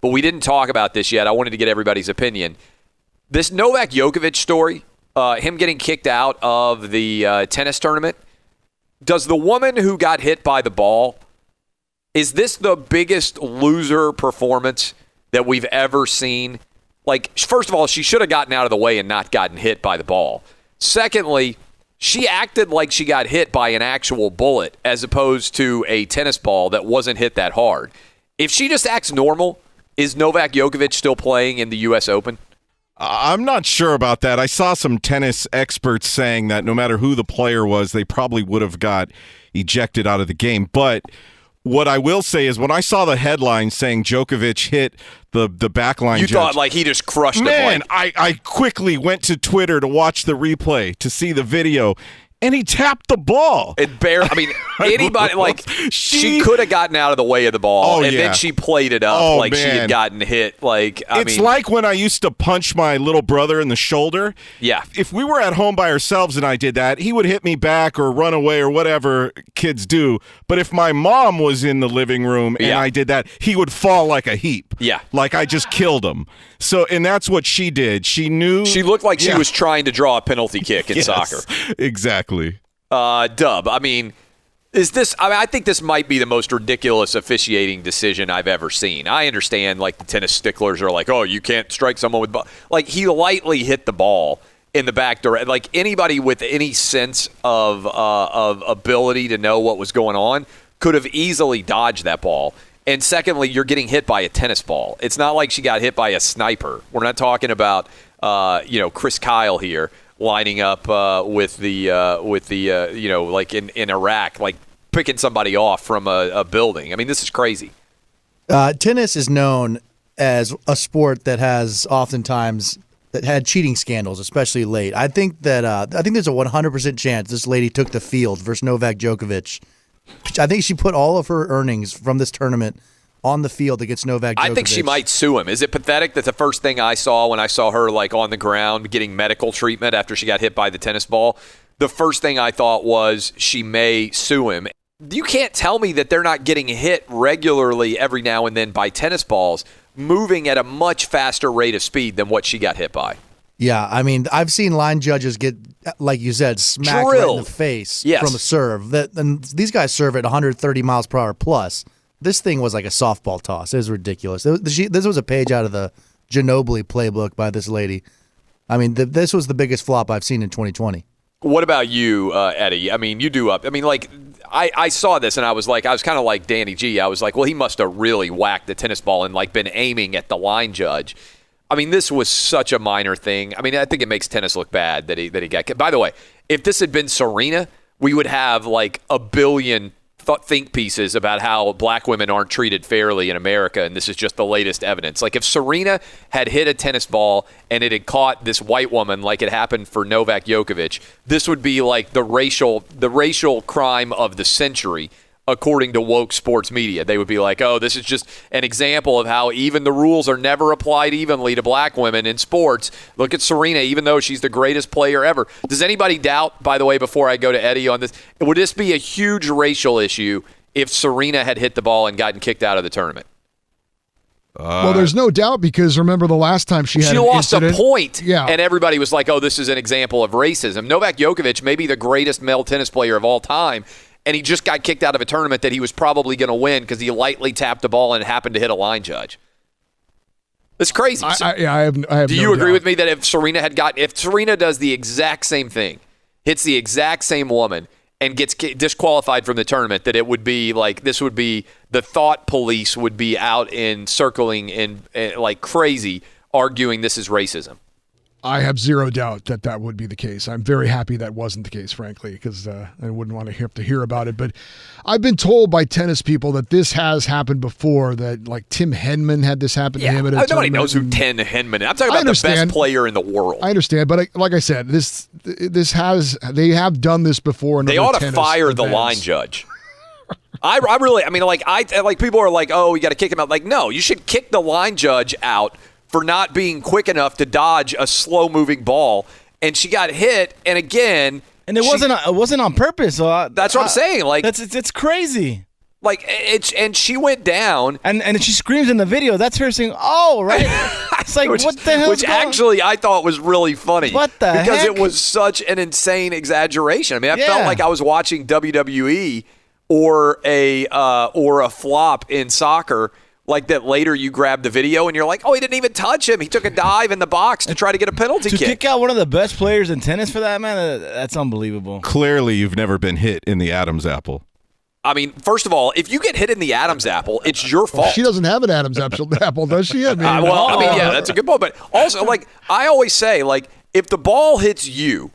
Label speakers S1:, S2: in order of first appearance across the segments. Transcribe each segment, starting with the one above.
S1: but we didn't talk about this yet. I wanted to get everybody's opinion. This Novak Djokovic story, him getting kicked out of the tennis tournament, does the woman who got hit by the ball, is this the biggest loser performance that we've ever seen? Like, first of all, she should have gotten out of the way and not gotten hit by the ball. Secondly, she acted like she got hit by an actual bullet as opposed to a tennis ball that wasn't hit that hard. If she just acts normal, is Novak Djokovic still playing in the U.S. Open?
S2: I'm not sure about that. I saw some tennis experts saying that no matter who the player was, they probably would have got ejected out of the game. But what I will say is when I saw the headline saying Djokovic hit the backline
S1: you
S2: judge,
S1: thought like he just crushed him.
S2: Man, I quickly went to Twitter to watch the replay to see the video. And he tapped the ball.
S1: Anybody, like, she could have gotten out of the way of the ball, then she played it up she had gotten hit. It's
S2: like when I used to punch my little brother in the shoulder.
S1: Yeah.
S2: If we were at home by ourselves and I did that, he would hit me back or run away or whatever kids do. But if my mom was in the living room and I did that, he would fall like a heap.
S1: Yeah.
S2: Like I just killed him. So, and that's what she did. She knew.
S1: She looked like she was trying to draw a penalty kick in soccer.
S2: Exactly.
S1: Dub, I think this might be the most ridiculous officiating decision I've ever seen. I understand, like, the tennis sticklers are like, oh, you can't strike someone with ball. Like, he lightly hit the ball in the back door. Like, anybody with any sense of ability to know what was going on could have easily dodged that ball. And secondly, you're getting hit by a tennis ball. It's not like she got hit by a sniper. We're not talking about, Chris Kyle here lining up with the like in Iraq, like picking somebody off from a building. I mean, this is crazy.
S3: Tennis is known as a sport that has oftentimes that had cheating scandals, especially late. I think there's a 100% chance this lady took the field versus Novak Djokovic. I think she put all of her earnings from this tournament on the field against Novak Djokovic.
S1: I think she might sue him. Is it pathetic that the first thing I saw when I saw her like on the ground getting medical treatment after she got hit by the tennis ball, the first thing I thought was she may sue him. You can't tell me that they're not getting hit regularly every now and then by tennis balls moving at a much faster rate of speed than what she got hit by.
S3: Yeah, I mean, I've seen line judges get, like you said, smacked right in the face from a serve. And these guys serve at 130 miles per hour plus. This thing was like a softball toss. It was ridiculous. This was a page out of the Ginobili playbook by this lady. I mean, this was the biggest flop I've seen in 2020.
S1: What about you, Eddie? I mean, you do up. I mean, like, I saw this and I was kind of like Danny G. I was like, well, he must have really whacked the tennis ball and like been aiming at the line judge. I mean, this was such a minor thing. I mean, I think it makes tennis look bad that he got. By the way, if this had been Serena, we would have like a billion think pieces about how black women aren't treated fairly in America, and this is just the latest evidence. Like if Serena had hit a tennis ball and it had caught this white woman like it happened for Novak Djokovic, this would be like the racial crime of the century. According to woke sports media, they would be like, oh, this is just an example of how even the rules are never applied evenly to black women in sports. Look at Serena, even though she's the greatest player ever. Does anybody doubt, by the way, before I go to Eddie on this, would this be a huge racial issue if Serena had hit the ball and gotten kicked out of the tournament?
S4: Well, there's no doubt because remember the last time she had an
S1: lost
S4: incident,
S1: a point,
S4: yeah,
S1: and everybody was like, oh, this is an example of racism. Novak Djokovic may be the greatest male tennis player of all time, and he just got kicked out of a tournament that he was probably going to win because he lightly tapped the ball and happened to hit a line judge. It's crazy.
S4: I have
S1: Do you agree with me that if Serena does the exact same thing, hits the exact same woman, and gets disqualified from the tournament, that it would be like this would be the thought police would be out in circling and like crazy arguing this is racism?
S4: I have zero doubt that would be the case. I'm very happy that wasn't the case, frankly, because I wouldn't want to have to hear about it. But I've been told by tennis people that this has happened before, that like Tim Henman had this happen to him.
S1: Nobody knows who Tim Henman is. I'm talking about the best player in the world.
S4: I understand, but like I said, they have done this before.
S1: They ought to fire the line judge. People are like, oh, you got to kick him out. Like, no, you should kick the line judge out for not being quick enough to dodge a slow-moving ball, and she got hit. And again,
S5: it wasn't on purpose. So
S1: that's what I'm saying. Like
S5: it's crazy.
S1: Like, and she went down.
S5: And she screams in the video. That's her saying, oh, right? It's like, what the hell?
S1: Which actually I thought was really funny.
S5: What the heck?
S1: Because it was such an insane exaggeration. I mean, I felt like I was watching WWE or a flop in soccer. Like that later you grab the video and you're like, oh, he didn't even touch him. He took a dive in the box to try to get a penalty kick.
S5: To kick out one of the best players in tennis for that, man, that's unbelievable.
S2: Clearly you've never been hit in the Adam's apple.
S1: I mean, first of all, if you get hit in the Adam's apple, it's your fault.
S4: She doesn't have an Adam's apple, does she? I mean,
S1: yeah, that's a good point. But also, like, I always say, like, if the ball hits you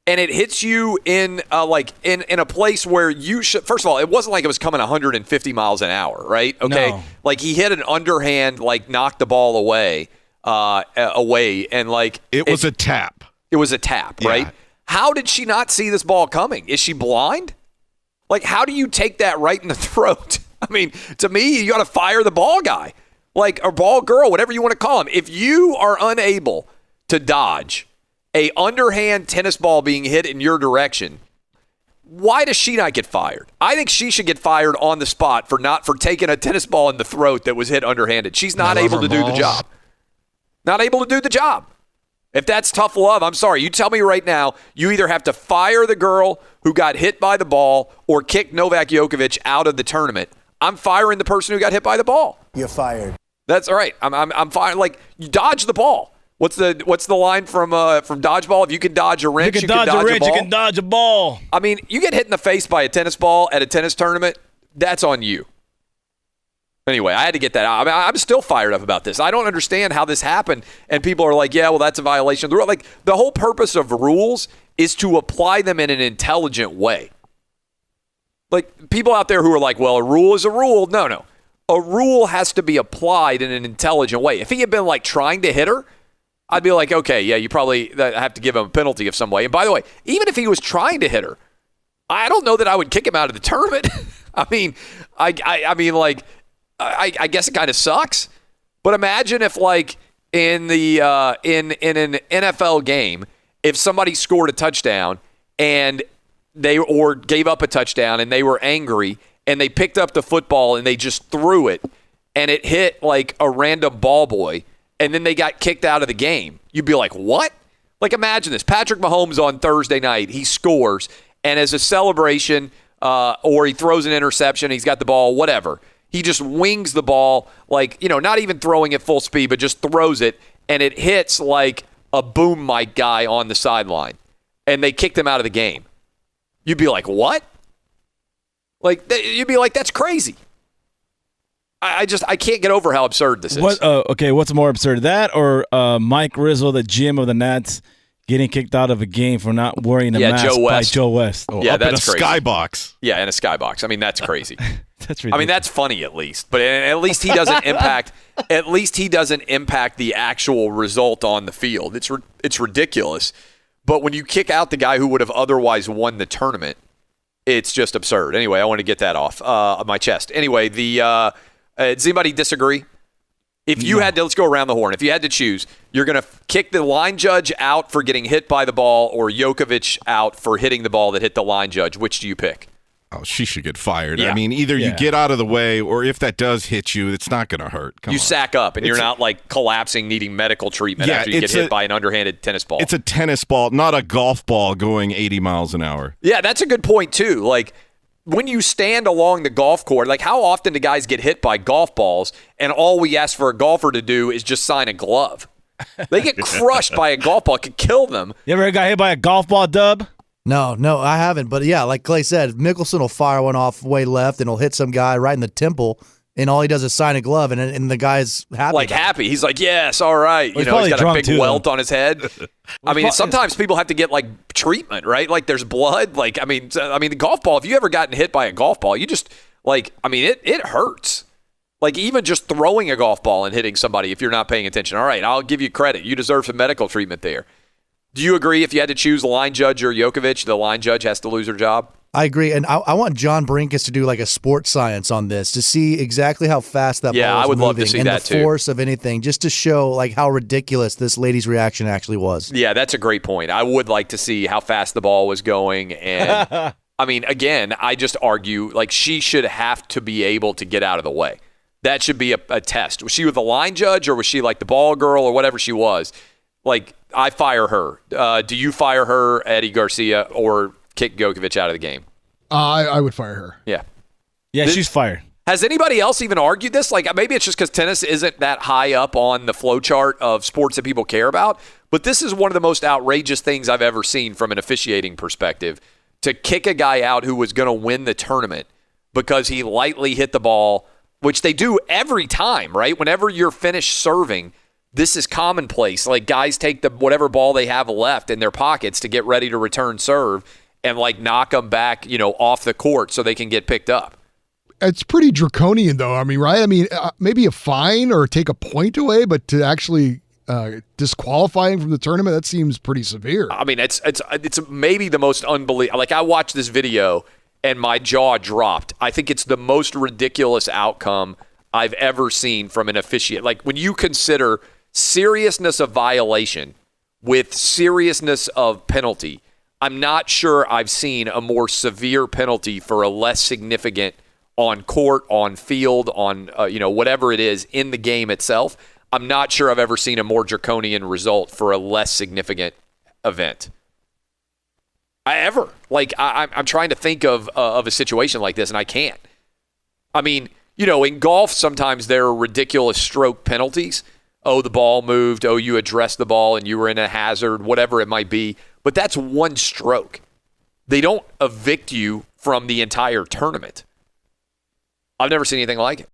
S1: and it hits you in a place where you should, first of all, it wasn't like it was coming 150 miles an hour, right? Okay.
S5: No.
S1: Like, he hit an underhand, like, knocked the ball away, and like.
S2: It was a tap.
S1: It was a tap, right?
S2: Yeah.
S1: How did she not see this ball coming? Is she blind? Like, how do you take that right in the throat? I mean, to me, you got to fire the ball guy, like, or ball girl, whatever you want to call him. If you are unable to dodge a underhand tennis ball being hit in your direction, why does she not get fired? I think she should get fired on the spot for taking a tennis ball in the throat that was hit underhanded. She's not able to do the job. Not able to do the job. If that's tough love, I'm sorry. You tell me right now, you either have to fire the girl who got hit by the ball or kick Novak Djokovic out of the tournament. I'm firing the person who got hit by the ball.
S6: You're fired.
S1: That's all right. I'm firing. Like, you dodge the ball. What's the line from dodgeball? If you can dodge a wrench, you can dodge a ball.
S5: You can dodge a ball.
S1: I mean, you get hit in the face by a tennis ball at a tennis tournament, that's on you. Anyway, I had to get that out. I mean, I'm still fired up about this. I don't understand how this happened, and people are like, yeah, well, that's a violation of the rule. Like, the whole purpose of rules is to apply them in an intelligent way. Like, people out there who are like, well, a rule is a rule. No. A rule has to be applied in an intelligent way. If he had been, like, trying to hit her, I'd be like, okay, yeah, you probably have to give him a penalty of some way. And by the way, even if he was trying to hit her, I don't know that I would kick him out of the tournament. I mean, I mean, like, I guess it kind of sucks, but imagine if, like, in an NFL game, if somebody scored a touchdown and or gave up a touchdown and they were angry and they picked up the football and they just threw it and it hit, like, a random ball boy and then they got kicked out of the game. You'd be like, what? Like, imagine this. Patrick Mahomes on Thursday night, he scores, and as a celebration, or he throws an interception, he's got the ball, whatever. He just wings the ball, like, not even throwing at full speed, but just throws it, and it hits like a boom mic guy on the sideline, and they kicked him out of the game. You'd be like, what? Like, you'd be like, that's crazy. I can't get over how absurd this is.
S5: Okay, what's more absurd, that or Mike Rizzo, the GM of the Nats, getting kicked out of a game for not wearing a mask by Joe West?
S2: Oh,
S1: yeah,
S2: up
S1: that's
S2: in a
S1: crazy.
S2: Skybox.
S1: Yeah, in a skybox. I mean, that's crazy.
S5: That's ridiculous.
S1: I mean, that's funny at least, but at least he doesn't impact. At least he doesn't impact the actual result on the field. It's ridiculous. But when you kick out the guy who would have otherwise won the tournament, it's just absurd. Anyway, I want to get that off my chest. Anyway, does anybody disagree? If you had to, let's go around the horn. If you had to choose, you're going to kick the line judge out for getting hit by the ball or Djokovic out for hitting the ball that hit the line judge. Which do you pick?
S2: Oh, she should get fired.
S1: Yeah.
S2: I mean, either you get out of the way, or if that does hit you, it's not going to hurt. Come on.
S1: Sack up, and you're not, like, collapsing, needing medical treatment after you get hit by an underhanded tennis ball.
S2: It's a tennis ball, not a golf ball going 80 miles an hour.
S1: Yeah, that's a good point, too. Like, when you stand along the golf course, like, how often do guys get hit by golf balls, and all we ask for a golfer to do is just sign a glove? They get crushed by a golf ball. It could kill them.
S5: You ever got hit by a golf ball, Dub?
S3: No, I haven't. But yeah, like Clay said, Mickelson will fire one off way left and he'll hit some guy right in the temple, and all he does is sign a glove, and the guy's happy.
S1: Like, happy. He's like, yes, all right.
S5: Well,
S1: he's got a big welt on his head. I mean,
S5: probably,
S1: sometimes people have to get, like, treatment, right? Like, there's blood. Like, I mean, the golf ball, if you ever gotten hit by a golf ball, you just, like, I mean, it hurts. Like, even just throwing a golf ball and hitting somebody if you're not paying attention. All right, I'll give you credit. You deserve some medical treatment there. Do you agree if you had to choose the line judge or Djokovic, the line judge has to lose her job?
S3: I agree, and I want John Brinkus to do like a sports science on this to see exactly how fast that ball is
S1: I would love to see
S3: and
S1: that
S3: the force of anything, just to show like how ridiculous this lady's reaction actually was.
S1: Yeah, that's a great point. I would like to see how fast the ball was going, and I mean, again, I just argue like she should have to be able to get out of the way. That should be a test. Was she with the line judge or was she like the ball girl or whatever she was? Like, I fire her. Do you fire her, Eddie Garcia, or kick Djokovic out of the game?
S4: I would fire her.
S1: Yeah.
S5: Yeah, she's fired.
S1: Has anybody else even argued this? Like, maybe it's just because tennis isn't that high up on the flow chart of sports that people care about, but this is one of the most outrageous things I've ever seen from an officiating perspective, to kick a guy out who was going to win the tournament because he lightly hit the ball, which they do every time, right? Whenever you're finished serving, this is commonplace. Like, guys take the whatever ball they have left in their pockets to get ready to return serve and like knock them back, off the court so they can get picked up.
S4: It's pretty draconian, though. I mean, right? I mean, maybe a fine or take a point away, but to actually disqualify him from the tournament, that seems pretty severe.
S1: I mean, it's maybe the most unbelievable. Like, I watched this video and my jaw dropped. I think it's the most ridiculous outcome I've ever seen from an officiate. Like, when you consider seriousness of violation with seriousness of penalty, I'm not sure I've seen a more severe penalty for a less significant on court, on field, on whatever it is in the game itself. I'm not sure I've ever seen a more draconian result for a less significant event. I'm trying to think of a situation like this, and I can't. I mean, in golf, sometimes there are ridiculous stroke penalties. Oh, the ball moved. Oh, you addressed the ball and you were in a hazard, whatever it might be. But that's one stroke. They don't evict you from the entire tournament. I've never seen anything like it.